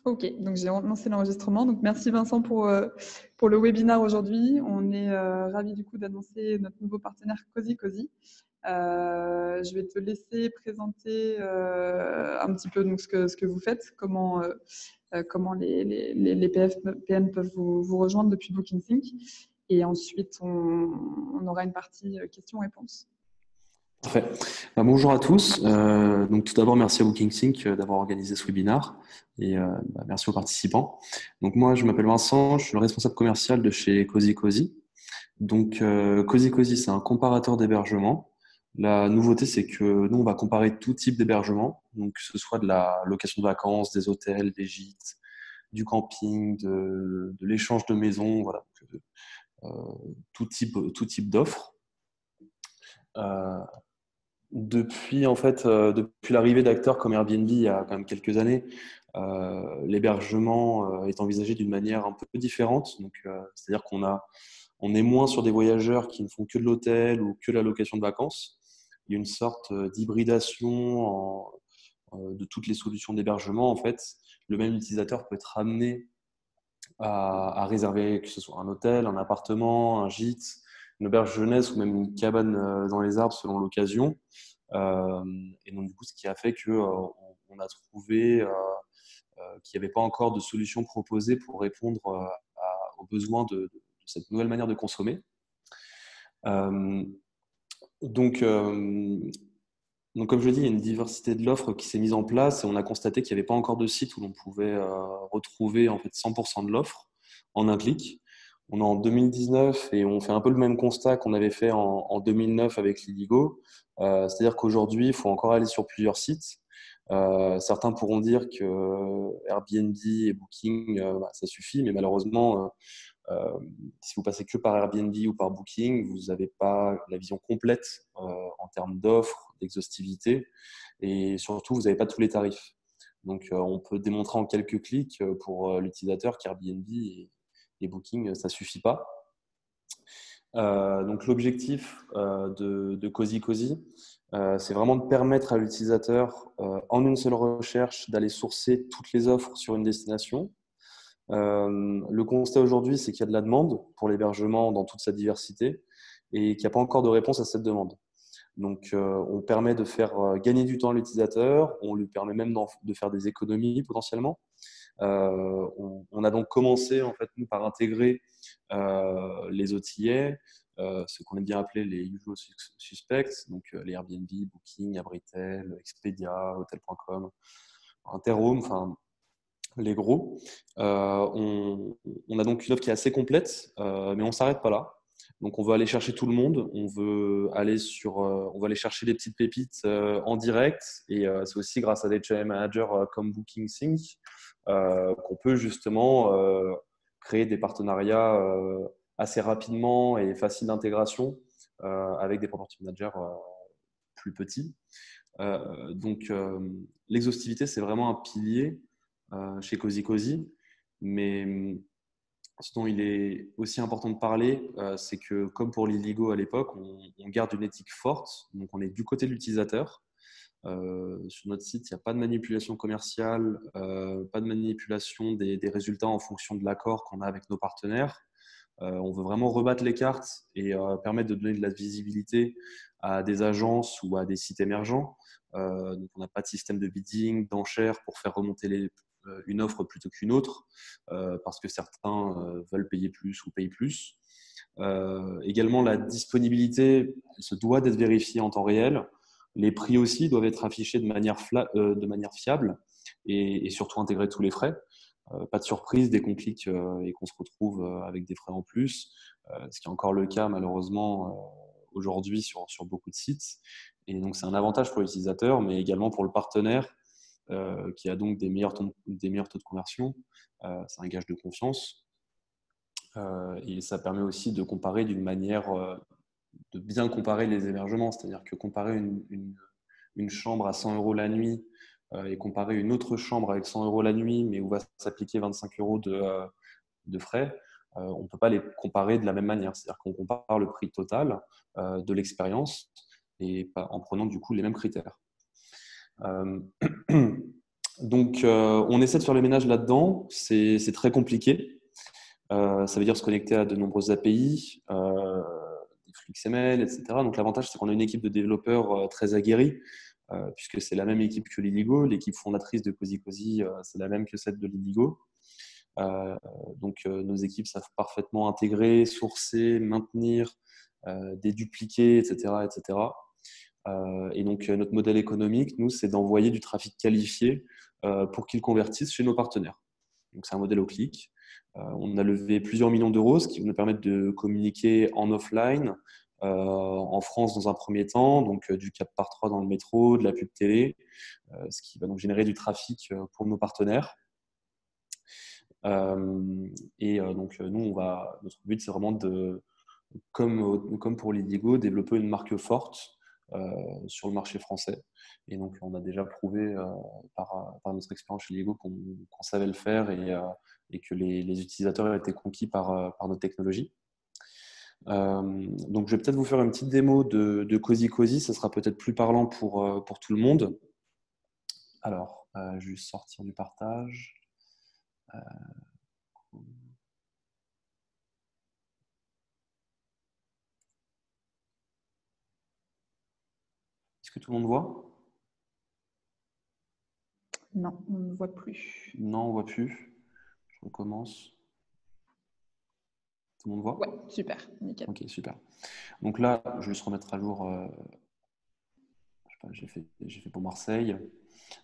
Ok, donc j'ai lancé l'enregistrement. Donc merci Vincent pour le webinaire aujourd'hui. On est ravis du coup d'annoncer notre nouveau partenaire Cozy Cozy. Je vais te laisser présenter un petit peu donc, ce que vous faites, comment les PM peuvent vous rejoindre depuis BookingSync. Et ensuite, on aura une partie questions-réponses. Parfait. Bonjour à tous. Donc tout d'abord, merci à BookingSync d'avoir organisé ce webinaire et merci aux participants. Donc moi, je m'appelle Vincent, je suis le responsable commercial de chez Cozy Cozy. Donc Cozy Cozy, c'est un comparateur d'hébergement. La nouveauté, c'est que nous, on va comparer tout type d'hébergement, donc que ce soit de la location de vacances, des hôtels, des gîtes, du camping, de l'échange de maisons, voilà, tout type d'offres. Depuis l'arrivée d'acteurs comme Airbnb il y a quand même quelques années, l'hébergement est envisagé d'une manière un peu différente. Donc, c'est-à-dire on est moins sur des voyageurs qui ne font que de l'hôtel ou que de la location de vacances. Il y a une sorte d'hybridation de toutes les solutions d'hébergement. En fait, le même utilisateur peut être amené à réserver que ce soit un hôtel, un appartement, un gîte, une auberge jeunesse ou même une cabane dans les arbres selon l'occasion. Et donc, du coup, ce qui a fait qu'on a trouvé qu'il n'y avait pas encore de solution proposée pour répondre aux besoins de cette nouvelle manière de consommer. Euh, donc, euh, donc, comme je l'ai dit, il y a une diversité de l'offre qui s'est mise en place et on a constaté qu'il n'y avait pas encore de site où l'on pouvait retrouver en fait 100% de l'offre en un clic. On est en 2019 et on fait un peu le même constat qu'on avait fait en 2009 avec Lidigo. C'est-à-dire qu'aujourd'hui, il faut encore aller sur plusieurs sites. Certains pourront dire que Airbnb et Booking, ça suffit, mais malheureusement, si vous passez que par Airbnb ou par Booking, vous n'avez pas la vision complète en termes d'offres, d'exhaustivité et surtout, vous n'avez pas tous les tarifs. Donc, on peut démontrer en quelques clics pour l'utilisateur qu'Airbnb et Booking, ça ne suffit pas. Donc, l'objectif de Cozy Cozy, c'est vraiment de permettre à l'utilisateur, en une seule recherche, d'aller sourcer toutes les offres sur une destination. Le constat aujourd'hui, c'est qu'il y a de la demande pour l'hébergement dans toute sa diversité et qu'il n'y a pas encore de réponse à cette demande. Donc, on permet de faire gagner du temps à l'utilisateur, on lui permet même de faire des économies potentiellement. On a donc commencé en fait, nous, par intégrer les OTA, ce qu'on aime bien appeler les usual suspects, donc les Airbnb, Booking, Abritel, Expedia, Hotel.com, Interhome, enfin les gros. On a donc une offre qui est assez complète, mais on ne s'arrête pas là. Donc, on veut aller chercher tout le monde. On veut aller chercher des petites pépites en direct. Et c'est aussi grâce à des channel managers comme BookingSync qu'on peut justement créer des partenariats assez rapidement et faciles d'intégration avec des property managers plus petits. L'exhaustivité, c'est vraiment un pilier chez Cozy Cozy. Mais ce dont il est aussi important de parler, c'est que comme pour l'Illigo à l'époque, on garde une éthique forte. Donc, on est du côté de l'utilisateur. Sur notre site, il n'y a pas de manipulation commerciale, pas de manipulation des résultats en fonction de l'accord qu'on a avec nos partenaires. On veut vraiment rebattre les cartes et permettre de donner de la visibilité à des agences ou à des sites émergents. Donc, on n'a pas de système de bidding, d'enchères pour faire remonter une offre plutôt qu'une autre parce que certains veulent payer plus ou payent plus. Également, la disponibilité se doit d'être vérifiée en temps réel. Les prix aussi doivent être affichés de manière fiable et surtout intégrer tous les frais. Pas de surprise dès qu'on clique et qu'on se retrouve avec des frais en plus, ce qui est encore le cas malheureusement aujourd'hui sur beaucoup de sites. Et donc, c'est un avantage pour l'utilisateur, mais également pour le partenaire qui a donc des meilleurs taux de conversion. C'est un gage de confiance. Et ça permet aussi de comparer d'une manière, de bien comparer les hébergements. C'est-à-dire que comparer une chambre à 100 € la nuit et comparer une autre chambre avec 100 € la nuit, mais où va s'appliquer 25 € de frais, on ne peut pas les comparer de la même manière. C'est-à-dire qu'on compare le prix total de l'expérience et en prenant du coup les mêmes critères. Donc, on essaie de faire le ménage là-dedans. C'est très compliqué. Ça veut dire se connecter à de nombreuses API, des flux XML, etc. Donc, l'avantage, c'est qu'on a une équipe de développeurs très aguerris, puisque c'est la même équipe que l'Illigo. L'équipe fondatrice de Cozy Cozy, c'est la même que celle de l'Illigo. Donc, nos équipes savent parfaitement intégrer, sourcer, maintenir, dédupliquer, etc. etc. Et donc, notre modèle économique, nous, c'est d'envoyer du trafic qualifié pour qu'ils convertissent chez nos partenaires. Donc, c'est un modèle au clic. On a levé plusieurs millions d'euros, ce qui va nous permettre de communiquer en offline, en France dans un premier temps, donc du 4x3 dans le métro, de la pub télé, ce qui va donc générer du trafic pour nos partenaires. Donc, nous, notre but, c'est vraiment de, comme pour l'Illigo, développer une marque forte sur le marché français. Et donc, on a déjà prouvé par notre expérience chez l'Illigo qu'on savait le faire et que les utilisateurs étaient conquis par notre technologie. Donc, je vais peut-être vous faire une petite démo de Cozy Cozy. Ça sera peut-être plus parlant pour tout le monde. Alors, je vais sortir du partage. Est-ce que tout le monde voit? Non, on ne voit plus. Non, on ne voit plus. Je recommence. Tout le monde voit? Ouais, super, nickel. Ok, super. Donc là, je vais juste remettre à jour. Je sais pas, j'ai fait pour Marseille.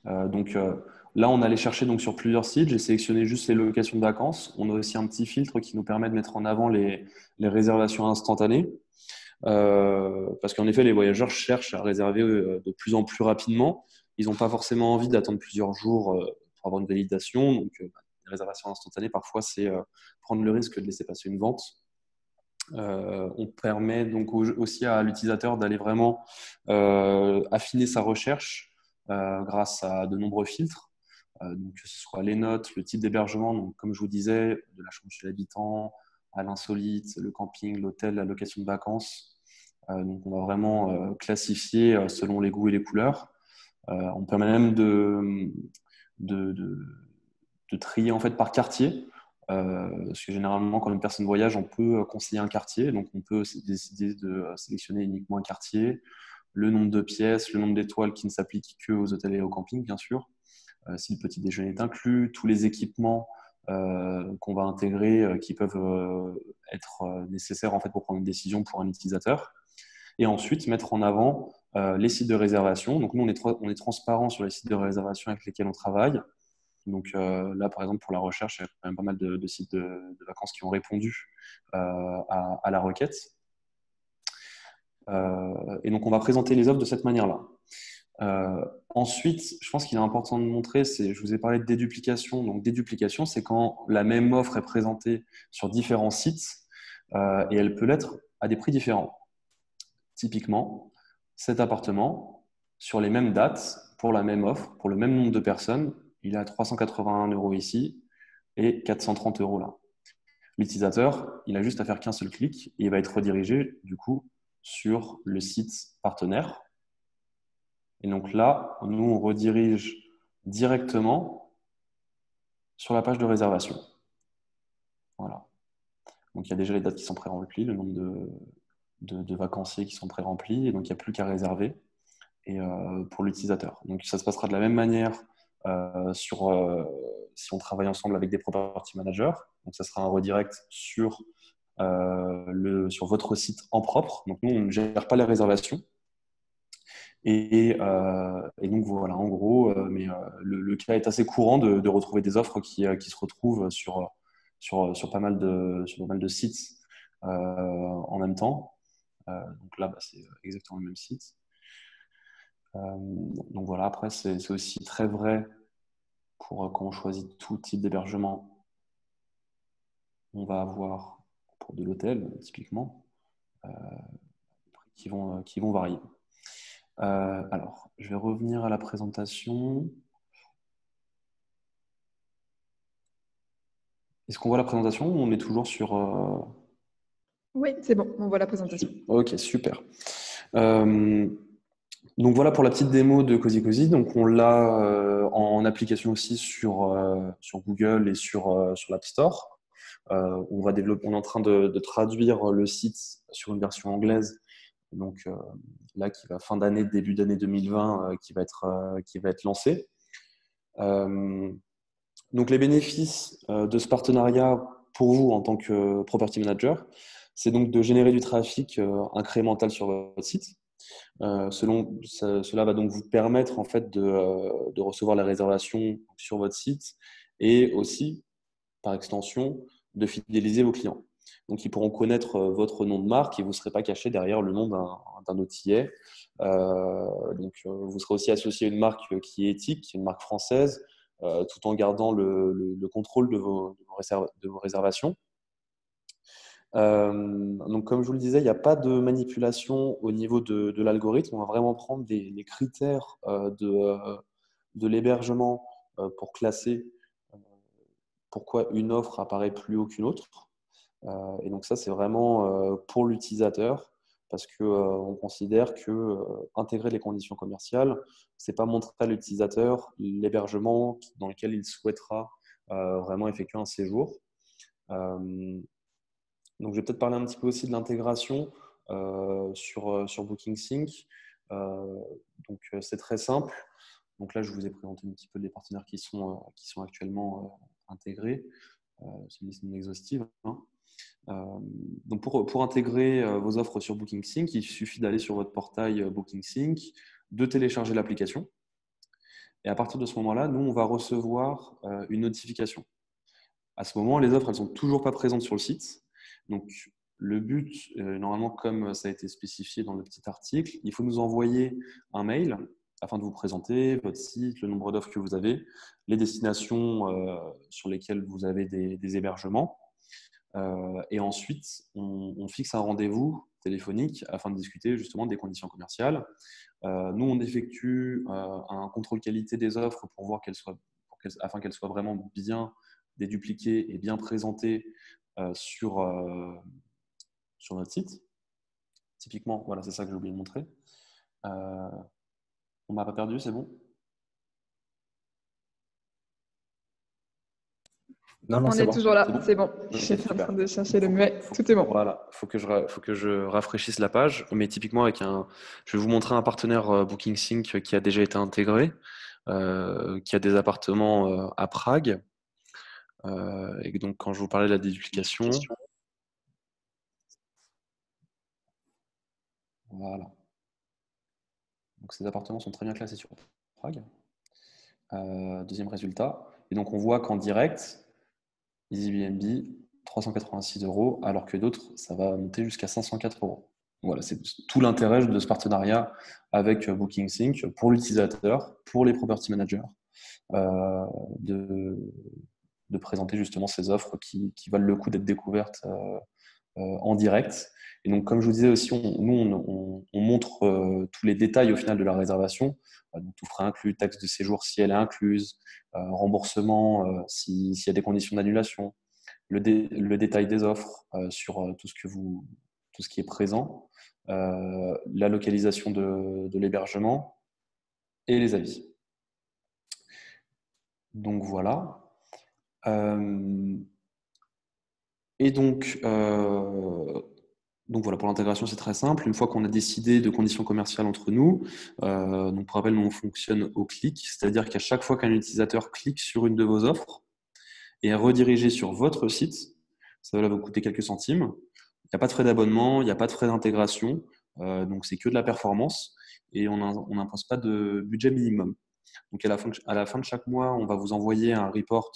Là, on allait chercher donc sur plusieurs sites. J'ai sélectionné juste les locations de vacances. On a aussi un petit filtre qui nous permet de mettre en avant les réservations instantanées. Parce qu'en effet, les voyageurs cherchent à réserver de plus en plus rapidement. Ils n'ont pas forcément envie d'attendre plusieurs jours pour avoir une validation. Donc, les réservations instantanées, parfois, c'est prendre le risque de laisser passer une vente. On permet donc aussi à l'utilisateur d'aller vraiment affiner sa recherche grâce à de nombreux filtres. Donc, que ce soit les notes, le type d'hébergement, donc comme je vous disais, de la chambre chez l'habitant, à l'insolite, le camping, l'hôtel, la location de vacances. Donc, on va vraiment classifier selon les goûts et les couleurs. On permet même de trier en fait par quartier. Parce que généralement, quand une personne voyage, on peut conseiller un quartier. Donc, on peut décider de sélectionner uniquement un quartier, le nombre de pièces, le nombre d'étoiles qui ne s'applique qu'aux hôtels et aux campings, bien sûr. Si le petit déjeuner est inclus, tous les équipements qu'on va intégrer qui peuvent être nécessaires en fait, pour prendre une décision pour un utilisateur. Et ensuite, mettre en avant les sites de réservation. Donc, nous, on est transparent sur les sites de réservation avec lesquels on travaille. Donc là, par exemple, pour la recherche, il y a quand même pas mal de sites de vacances qui ont répondu à la requête. Et donc, on va présenter les offres de cette manière-là. Ensuite, je pense qu'il est important de montrer, je vous ai parlé de déduplication. Donc, déduplication, c'est quand la même offre est présentée sur différents sites et elle peut l'être à des prix différents. Typiquement, cet appartement, sur les mêmes dates, pour la même offre, pour le même nombre de personnes, il est à 381 € ici et 430 € là. L'utilisateur, il a juste à faire qu'un seul clic et il va être redirigé du coup sur le site partenaire. Et donc là, nous, on redirige directement sur la page de réservation. Voilà. Donc, il y a déjà les dates qui sont pré-remplies, le nombre de vacanciers qui sont pré-remplis, et donc il n'y a plus qu'à réserver et, pour l'utilisateur. Donc, ça se passera de la même manière si on travaille ensemble avec des property managers. Donc, ça sera un redirect sur votre site en propre. Donc, nous, on ne gère pas les réservations. Et donc, voilà, en gros, le cas est assez courant de retrouver des offres qui se retrouvent sur pas mal de sites en même temps. Donc là, c'est exactement le même site. Donc voilà, après, c'est aussi très vrai pour quand on choisit tout type d'hébergement. On va avoir, pour de l'hôtel, typiquement, des prix qui vont varier. Alors, je vais revenir à la présentation. Est-ce qu'on voit la présentation ou on est toujours sur… Oui, c'est bon, on voit la présentation. Ok, super. Donc voilà pour la petite démo de Cozy Cozy. Donc on l'a en application aussi sur Google et sur l'App Store. On est en train de traduire le site sur une version anglaise. Donc là, qui va fin d'année, début d'année 2020, qui va être lancé. Donc les bénéfices de ce partenariat pour vous en tant que property manager, c'est donc de générer du trafic incrémental sur votre site. Cela va donc vous permettre en fait de recevoir la réservation sur votre site et aussi, par extension, de fidéliser vos clients. Donc, ils pourront connaître votre nom de marque et vous ne serez pas caché derrière le nom d'un OTA. Vous serez aussi associé à une marque qui est éthique, une marque française, tout en gardant le contrôle de vos réservations. Donc, comme je vous le disais, il n'y a pas de manipulation au niveau de l'algorithme. On va vraiment prendre les critères de l'hébergement pour classer pourquoi une offre apparaît plus haut qu'une autre. Et donc ça, c'est vraiment pour l'utilisateur parce qu'on considère que intégrer les conditions commerciales, c'est pas montrer à l'utilisateur l'hébergement dans lequel il souhaitera vraiment effectuer un séjour. Donc, je vais peut-être parler un petit peu aussi de l'intégration sur BookingSync. C'est très simple. Donc là, je vous ai présenté un petit peu les partenaires qui sont actuellement intégrés. C'est une liste non exhaustive. Hein. Donc pour intégrer vos offres sur BookingSync, il suffit d'aller sur votre portail BookingSync, de télécharger l'application. Et à partir de ce moment-là, nous, on va recevoir une notification. À ce moment, les offres, elles ne sont toujours pas présentes sur le site. Donc, le but, normalement, comme ça a été spécifié dans le petit article, il faut nous envoyer un mail afin de vous présenter votre site, le nombre d'offres que vous avez, les destinations sur lesquelles vous avez des hébergements. Et ensuite, on fixe un rendez-vous téléphonique afin de discuter justement des conditions commerciales. Nous, on effectue un contrôle qualité des offres pour voir afin qu'elles soient vraiment bien dédupliquées et bien présentées sur notre site. Typiquement, voilà, c'est ça que j'ai oublié de montrer. On m'a pas perdu, c'est bon? Non, On c'est est bon. toujours là, c'est bon. J'étais en train de chercher le muet. Tout est bon. Voilà, faut que je rafraîchisse la page. Mais typiquement, je vais vous montrer un partenaire BookingSync qui a déjà été intégré, qui a des appartements à Prague. Et donc, quand je vous parlais de la déduplication, voilà. Donc, ces appartements sont très bien classés sur Prague. Deuxième résultat. Et donc, on voit qu'en direct, EasyBnB, 386 €, alors que d'autres, ça va monter jusqu'à 504 €. Voilà, c'est tout l'intérêt de ce partenariat avec BookingSync pour l'utilisateur, pour les property managers, de présenter justement ces offres qui valent le coup d'être découvertes en direct. Et donc, comme je vous disais aussi, on montre tous les détails au final de la réservation. Donc, tout frais inclus, taxe de séjour si elle est incluse, remboursement s'il y a des conditions d'annulation, le détail des offres sur tout ce qui est présent, la localisation de l'hébergement et les avis. Donc voilà. Et donc voilà, pour l'intégration, c'est très simple. Une fois qu'on a décidé de conditions commerciales entre nous, donc pour rappel, nous on fonctionne au clic, c'est-à-dire qu'à chaque fois qu'un utilisateur clique sur une de vos offres et est redirigé sur votre site, ça va vous coûter quelques centimes. Il n'y a pas de frais d'abonnement, il n'y a pas de frais d'intégration, donc c'est que de la performance et on n'impose pas de budget minimum. Donc à la fin de chaque mois, on va vous envoyer un report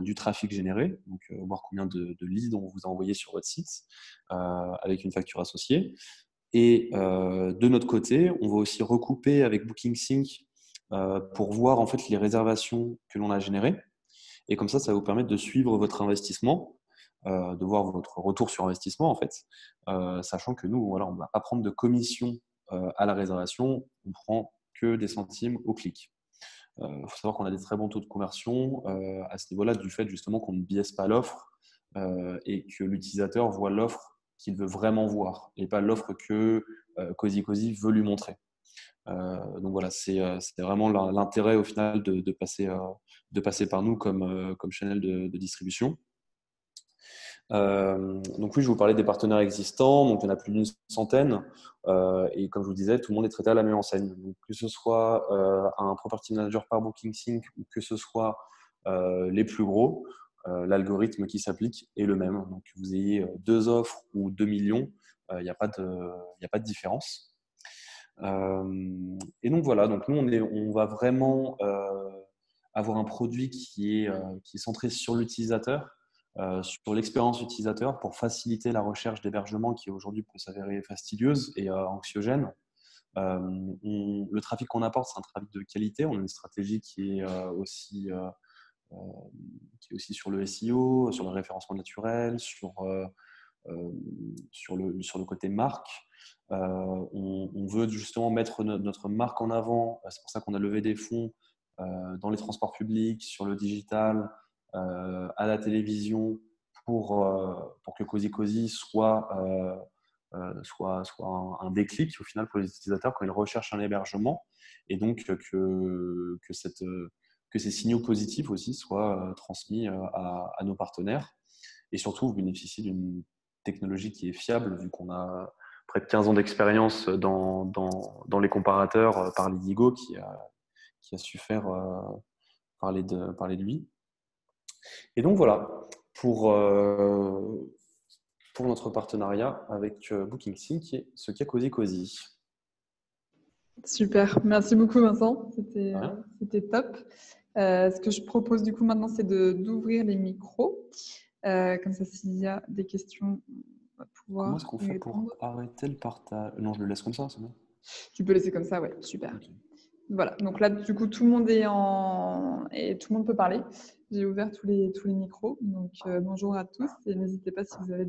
du trafic généré, donc voir combien de leads on vous a envoyé sur votre site avec une facture associée. Et de notre côté, on va aussi recouper avec BookingSync pour voir en fait les réservations que l'on a générées. Et comme ça va vous permettre de suivre votre investissement, de voir votre retour sur investissement en fait, sachant que nous, voilà, on ne va pas prendre de commission à la réservation, on prend que des centimes au clic. Il faut savoir qu'on a des très bons taux de conversion à ce niveau-là, du fait justement qu'on ne biaise pas l'offre et que l'utilisateur voit l'offre qu'il veut vraiment voir et pas l'offre que Cozy Cozy veut lui montrer. Donc voilà, c'est vraiment l'intérêt au final de passer par nous comme channel de distribution. Donc oui, je vous parlais des partenaires existants, donc il y en a plus d'une centaine, et comme je vous disais, tout le monde est traité à la même enseigne. Donc, que ce soit un property manager par BookingSync ou que ce soit les plus gros, l'algorithme qui s'applique est le même. Donc que vous ayez 2 offres ou 2 millions, il n'y a pas de différence. Et donc voilà, donc nous on va vraiment avoir un produit qui est centré sur l'utilisateur, sur l'expérience utilisateur pour faciliter la recherche d'hébergement qui aujourd'hui peut s'avérer fastidieuse et anxiogène. Le trafic qu'on apporte, c'est un trafic de qualité. On a une stratégie qui est aussi sur le SEO, sur le référencement naturel, sur le côté marque. On veut justement mettre notre marque en avant. C'est pour ça qu'on a levé des fonds dans les transports publics, sur le digital, à la télévision, pour que Cozy Cozy soit un déclic au final pour les utilisateurs quand ils recherchent un hébergement, et donc que ces signaux positifs aussi soient transmis à nos partenaires. Et surtout, vous bénéficiez d'une technologie qui est fiable, vu qu'on a près de 15 ans d'expérience dans les comparateurs par Lidigo, qui a su faire parler de lui. Et donc voilà, pour notre partenariat avec BookingSync et ce qu'a Cozy Cozy. Super, merci beaucoup Vincent, c'était top. Ce que je propose du coup maintenant, c'est d'ouvrir les micros. Comme ça, s'il y a des questions, on va pouvoir. Comment est-ce qu'on fait pour arrêter le partage? Non, je le laisse comme ça, c'est bon. Tu peux laisser comme ça, ouais, super. Okay. Voilà, donc là, du coup, tout le monde et tout le monde peut parler. J'ai ouvert tous les micros, donc bonjour à tous et n'hésitez pas si vous avez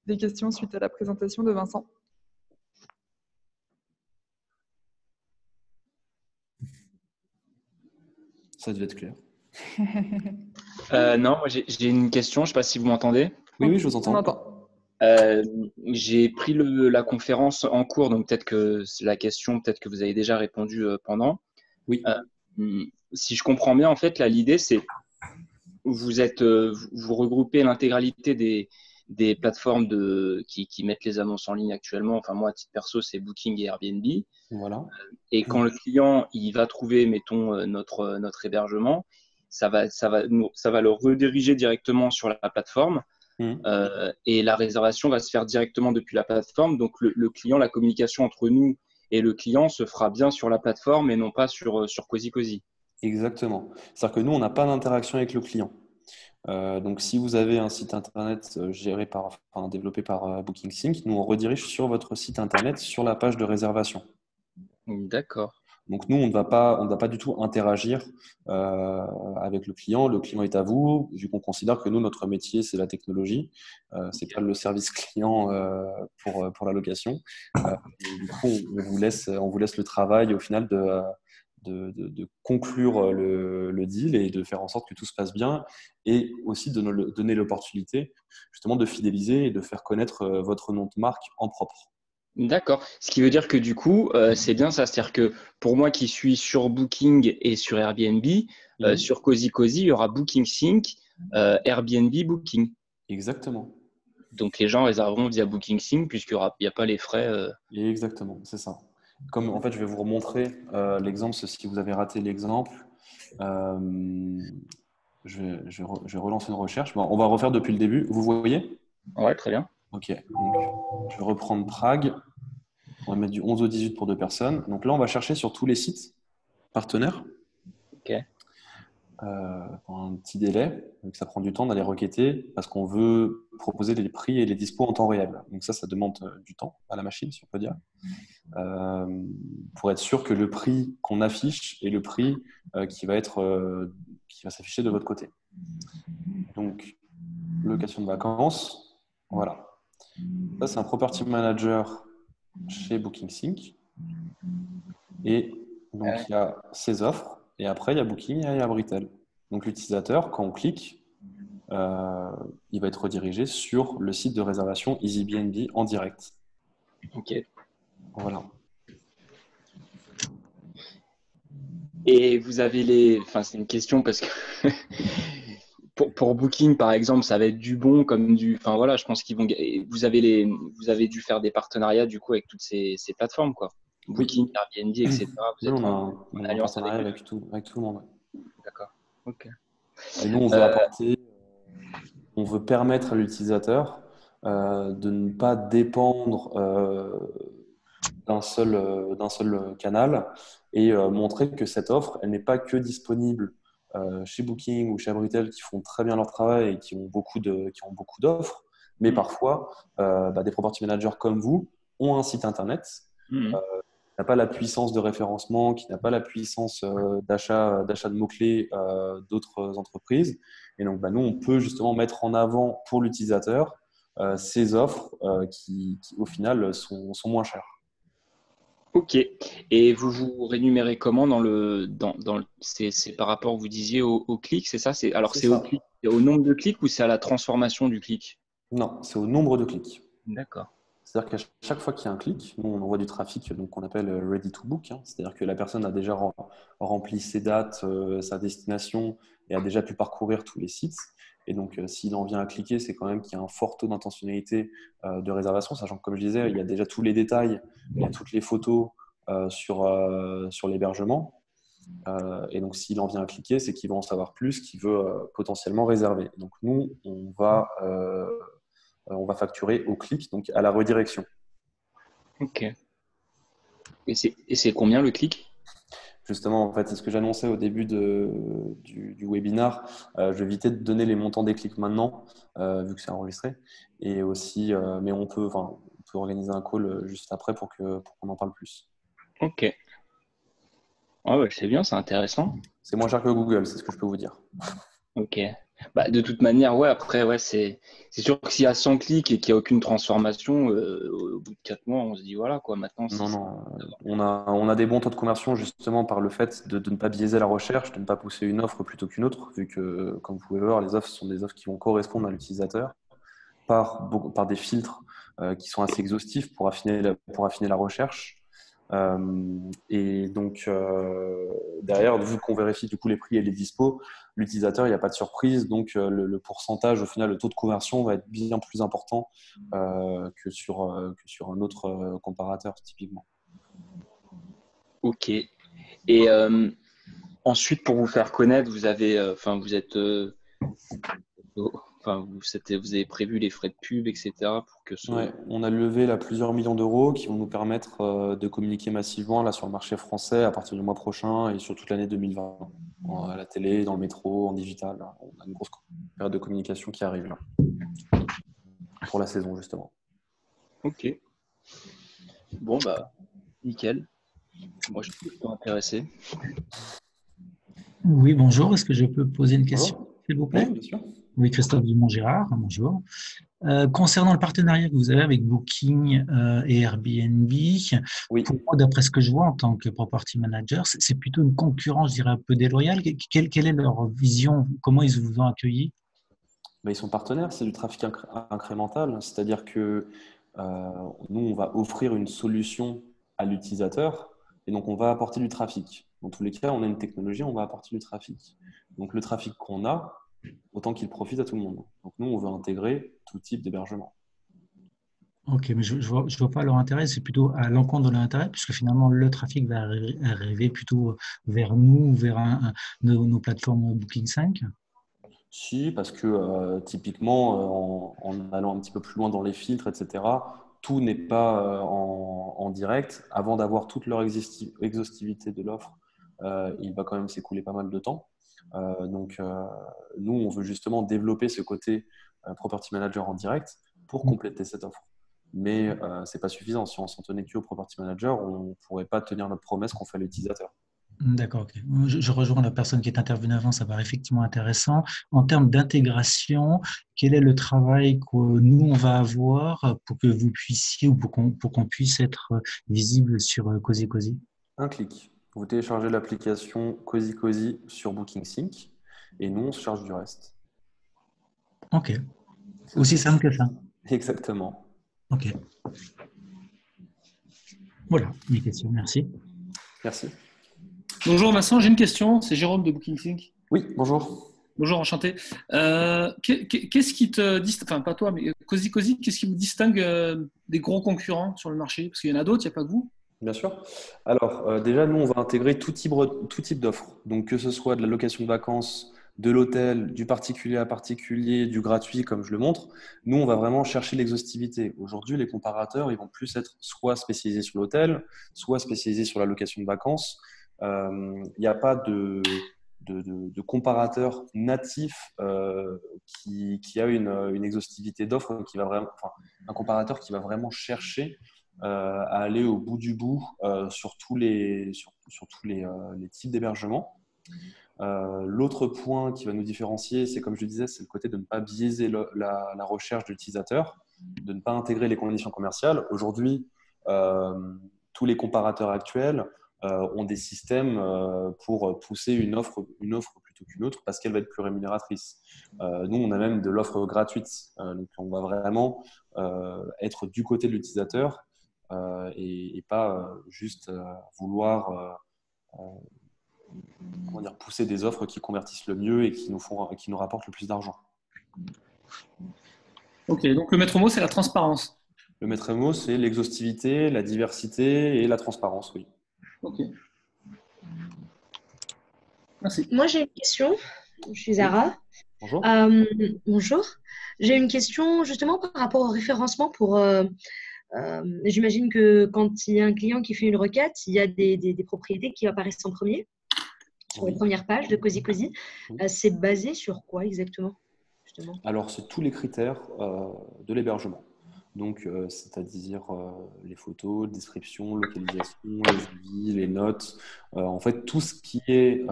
des questions suite à la présentation de Vincent. Ça devait être clair. Non, moi j'ai une question, je ne sais pas si vous m'entendez. Oui, je vous entends. On entend. J'ai pris la conférence en cours, donc peut-être que c'est la question, peut-être que vous avez déjà répondu pendant. Oui. Si je comprends bien, en fait, là, l'idée, c'est vous regroupez l'intégralité des plateformes qui mettent les annonces en ligne actuellement. Enfin, moi, à titre perso, c'est Booking et Airbnb. Voilà. Et quand le client il va trouver, mettons, notre hébergement, ça va le rediriger directement sur la plateforme. Et la réservation va se faire directement depuis la plateforme. Donc, le client, la communication entre nous et le client se fera bien sur la plateforme et non pas sur Cozy Cozy. Exactement. C'est-à-dire que nous, on n'a pas d'interaction avec le client. Donc, si vous avez un site internet développé par BookingSync, nous, on redirige sur votre site internet sur la page de réservation. D'accord. Donc, nous, on ne va pas du tout interagir avec le client. Le client est à vous, vu qu'on considère que nous, notre métier, c'est la technologie. Ce n'est pas le service client pour la location. Du coup, on vous laisse le travail au final de conclure le deal et de faire en sorte que tout se passe bien, et aussi de nous donner l'opportunité justement de fidéliser et de faire connaître votre nom de marque en propre. D'accord. Ce qui veut dire que du coup, c'est bien ça. C'est-à-dire que pour moi qui suis sur Booking et sur Airbnb, sur Cozy Cozy, il y aura BookingSync, Airbnb, Booking. Exactement. Donc les gens réserveront via BookingSync puisqu'il n'y a pas les frais. Exactement, c'est ça. Comme en fait, je vais vous remontrer l'exemple. Si vous avez raté l'exemple, je vais relancer une recherche. Bon, on va refaire depuis le début. Vous voyez? Ouais, très bien. Ok. Donc, je vais reprendre Prague. On va mettre du 11 au 18 pour 2 personnes. Donc là, on va chercher sur tous les sites partenaires. Ok. Pour un petit délai. Donc ça prend du temps d'aller requêter parce qu'on veut proposer les prix et les dispos en temps réel. Donc ça demande du temps à la machine, si on peut dire. Pour être sûr que le prix qu'on affiche est le prix qui va s'afficher de votre côté. Donc, location de vacances, voilà. Ça, c'est un property manager chez BookingSync. Et donc, il y a ses offres. Et après, il y a Booking et il y a Britel. Donc, l'utilisateur, quand on clique, il va être redirigé sur le site de réservation EasyBnB en direct. Ok. Voilà. Et vous avez enfin, c'est une question parce que pour Booking, par exemple, ça va être du bon comme enfin voilà, je pense qu'ils vont, vous avez dû faire des partenariats du coup avec toutes ces plateformes, quoi. Oui, Booking, Airbnb, etc. Vous oui, êtes en on a un alliance avec partenariat eux. avec tout le monde. Ouais. D'accord. Ok. Et nous, on veut permettre à l'utilisateur de ne pas dépendre d'un seul canal et montrer que cette offre, elle n'est pas que disponible chez Booking ou chez Abritel qui font très bien leur travail et qui ont beaucoup d'offres, mais parfois, des property managers comme vous ont un site internet Mhm. qui n'a pas la puissance de référencement, qui n'a pas la puissance d'achat de mots-clés d'autres entreprises. Et donc, nous, on peut justement mettre en avant pour l'utilisateur ces offres qui, au final, sont moins chères. Ok. Et vous vous rémunérez comment c'est par rapport, vous disiez, au clic, c'est ça? Alors, C'est c'est au ça. clic, c'est au nombre de clics ou c'est à la transformation du clic? Non, c'est au nombre de clics. D'accord. C'est-à-dire qu'à chaque fois qu'il y a un clic, nous, on envoie du trafic donc, qu'on appelle ready to book. C'est-à-dire que la personne a déjà rempli ses dates, sa destination et a déjà pu parcourir tous les sites. Et donc, s'il en vient à cliquer, c'est quand même qu'il y a un fort taux d'intentionnalité de réservation, sachant que, comme je disais, il y a déjà tous les détails, il y a toutes les photos sur l'hébergement. Et donc, s'il en vient à cliquer, c'est qu'il va en savoir plus, qu'il veut potentiellement réserver. Donc, nous, on va facturer au clic, donc à la redirection. Ok. Et c'est combien le clic? Justement, en fait, c'est ce que j'annonçais au début du webinar. Je vais éviter de donner les montants des clics maintenant, vu que c'est enregistré. Et aussi, mais on peut organiser un call juste après pour qu'on en parle plus. Ok. Ah ouais, c'est bien, c'est intéressant. C'est moins cher que Google, c'est ce que je peux vous dire. Ok. Bah, de toute manière, ouais, après, ouais, c'est sûr que s'il y a 100 clics et qu'il n'y a aucune transformation, au bout de 4 mois, on se dit, voilà, quoi, maintenant, Non, non. On a des bons taux de conversion justement par le fait de ne pas biaiser la recherche, de ne pas pousser une offre plutôt qu'une autre, vu que, comme vous pouvez voir, les offres sont des offres qui vont correspondre à l'utilisateur par des filtres qui sont assez exhaustifs pour affiner la recherche. Et donc, derrière, vu qu'on vérifie du coup les prix et les dispos, l'utilisateur, il n'y a pas de surprise. Donc, le pourcentage, au final, le taux de conversion va être bien plus important que sur un autre comparateur, typiquement. Ok. Et ensuite, pour vous faire connaître, vous avez, vous avez prévu les frais de pub, etc. pour que Ouais, on a levé là, plusieurs millions d'euros qui vont nous permettre de communiquer massivement là, sur le marché français à partir du mois prochain et sur toute l'année 2020. À la télé, dans le métro, en digital. On a une grosse période de communication qui arrive là, pour la saison justement. Ok. Bon, bah, nickel. Moi, je suis plutôt intéressé. Oui, bonjour. Est-ce que je peux poser une question, Bonjour. s'il vous Oui, plaît? bien sûr. Oui, Christophe Dumont-Gérard, bonjour. Concernant le partenariat que vous avez avec Booking et Airbnb, Oui. pour moi, d'après ce que je vois en tant que property manager, c'est plutôt une concurrence, je dirais, un peu déloyale. Quelle est leur vision? Comment ils vous ont accueilli? Ils sont partenaires, c'est du trafic incrémental, c'est-à-dire que nous, on va offrir une solution à l'utilisateur et donc on va apporter du trafic. Dans tous les cas, on a une technologie, on va apporter du trafic. Donc le trafic qu'on a, autant qu'il profite à tout le monde. Donc nous, on veut intégrer tout type d'hébergement. Ok, mais je ne vois pas leur intérêt, c'est plutôt à l'encontre de leur intérêt, puisque finalement, le trafic va arriver plutôt vers nous, vers nos plateformes Booking 5. Si, parce que typiquement, en allant un petit peu plus loin dans les filtres, etc., tout n'est pas en direct. Avant d'avoir toute leur exhaustivité de l'offre, il va quand même s'écouler pas mal de temps. Donc, nous, on veut justement développer ce côté property manager en direct pour compléter cette offre. Mais ce n'est pas suffisant. Si on s'en tenait que au property manager, on ne pourrait pas tenir notre promesse qu'on fait à l'utilisateur. D'accord, ok. Je rejoins la personne qui est intervenue avant, ça paraît effectivement intéressant. En termes d'intégration, quel est le travail que nous, on va avoir pour que vous puissiez ou pour qu'on puisse être visible sur Cozy Cozy? Un clic. Vous téléchargez l'application Cozy Cozy sur Booking Sync et nous, on se charge du reste. Ok. Aussi simple que ça. Exactement. Ok. Voilà, mes questions, merci. Merci. Bonjour Vincent, j'ai une question. C'est Jérôme de BookingSync. Oui, bonjour. Bonjour, enchanté. Qu'est-ce qui te distingue, enfin pas toi, mais Cozy, qu'est-ce qui vous distingue des gros concurrents sur le marché? Parce qu'il y en a d'autres, il n'y a pas que vous. Bien sûr. Alors, déjà, nous, on va intégrer tout type d'offres. Donc, que ce soit de la location de vacances, de l'hôtel, du particulier à particulier, du gratuit, comme je le montre, nous, on va vraiment chercher l'exhaustivité. Aujourd'hui, les comparateurs, ils vont plus être soit spécialisés sur l'hôtel, soit spécialisés sur la location de vacances. Il n'y a pas de comparateur natif qui a une exhaustivité d'offres qui va vraiment, enfin, un comparateur qui va vraiment chercher à aller au bout du bout sur tous les types d'hébergement. L'autre point qui va nous différencier, c'est comme je disais, c'est le côté de ne pas biaiser la recherche de l'utilisateur, de ne pas intégrer les conditions commerciales. Aujourd'hui, tous les comparateurs actuels ont des systèmes pour pousser une offre plutôt qu'une autre parce qu'elle va être plus rémunératrice. Nous, on a même de l'offre gratuite. Donc, on va vraiment être du côté de l'utilisateur et pas juste vouloir pousser des offres qui convertissent le mieux et qui nous rapportent le plus d'argent. Ok, donc le maître mot, c'est la transparence. Le maître mot, c'est l'exhaustivité, la diversité et la transparence, oui. Ok. Merci. Moi, j'ai une question. Je suis Zara. Bonjour. Bonjour. J'ai une question justement par rapport au référencement pour. J'imagine que quand il y a un client qui fait une requête, il y a des propriétés qui apparaissent en premier sur les premières pages de Cozy. C'est basé sur quoi exactement, justement? Alors, c'est tous les critères de l'hébergement. Donc, c'est-à-dire les photos, description, localisation, les avis, les notes. En fait, tout ce qui est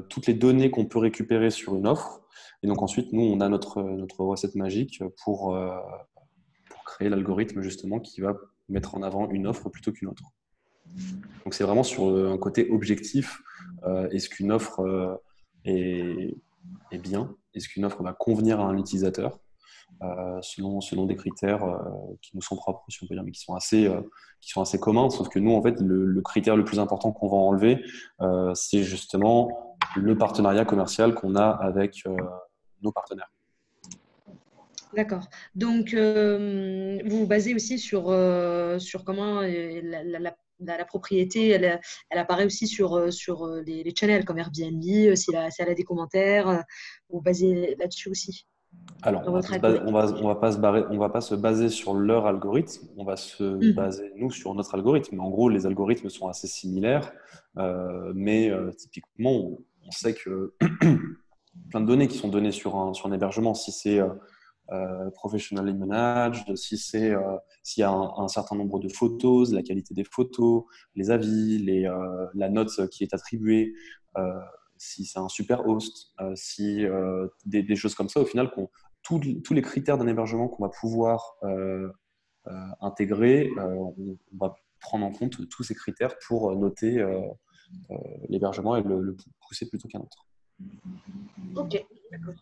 toutes les données qu'on peut récupérer sur une offre. Et donc ensuite, nous, on a notre recette magique pour créer l'algorithme justement qui va mettre en avant une offre plutôt qu'une autre. Donc, c'est vraiment sur un côté objectif. Est-ce qu'une offre est bien? Est-ce qu'une offre va convenir à un utilisateur? Selon des critères qui nous sont propres, si on peut dire, mais qui sont assez communs. Sauf que nous, en fait, le critère le plus important qu'on va enlever, c'est justement le partenariat commercial qu'on a avec nos partenaires. D'accord. Donc, vous vous basez aussi sur comment la propriété, elle apparaît aussi sur les channels comme Airbnb, si elle a des commentaires. Vous vous basez là-dessus aussi. Alors, on va pas se baser sur leur algorithme, on va se baser, nous, sur notre algorithme. En gros, les algorithmes sont assez similaires, mais typiquement, on sait que plein de données qui sont données sur un hébergement, si c'est professionally managed, s'il y a un certain nombre de photos, la qualité des photos, les avis, la note qui est attribuée, si c'est un super host, des choses comme ça, au final, tous les critères d'un hébergement qu'on va pouvoir intégrer, on va prendre en compte tous ces critères pour noter l'hébergement et le pousser plutôt qu'un autre. Ok, d'accord.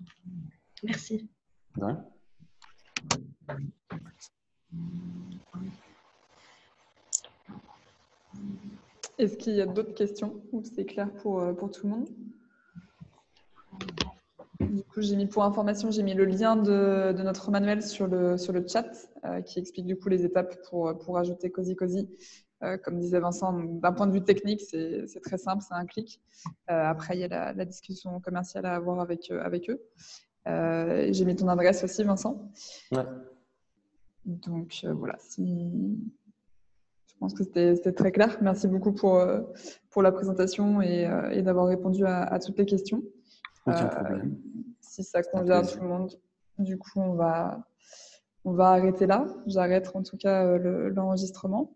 Merci. Ouais. Est-ce qu'il y a d'autres questions ou c'est clair pour tout le monde? Du coup, pour information, j'ai mis le lien de notre manuel sur le chat qui explique du coup les étapes pour ajouter Cozy. Comme disait Vincent, d'un point de vue technique, c'est très simple, c'est un clic. Après, il y a la discussion commerciale à avoir avec eux. J'ai mis ton adresse aussi, Vincent. Ouais. Donc, voilà. Je pense que c'était très clair. Merci beaucoup pour la présentation et d'avoir répondu à toutes les questions. Aucun problème. Si ça convient à tout le monde, du coup, on va arrêter là. J'arrête en tout cas l'enregistrement.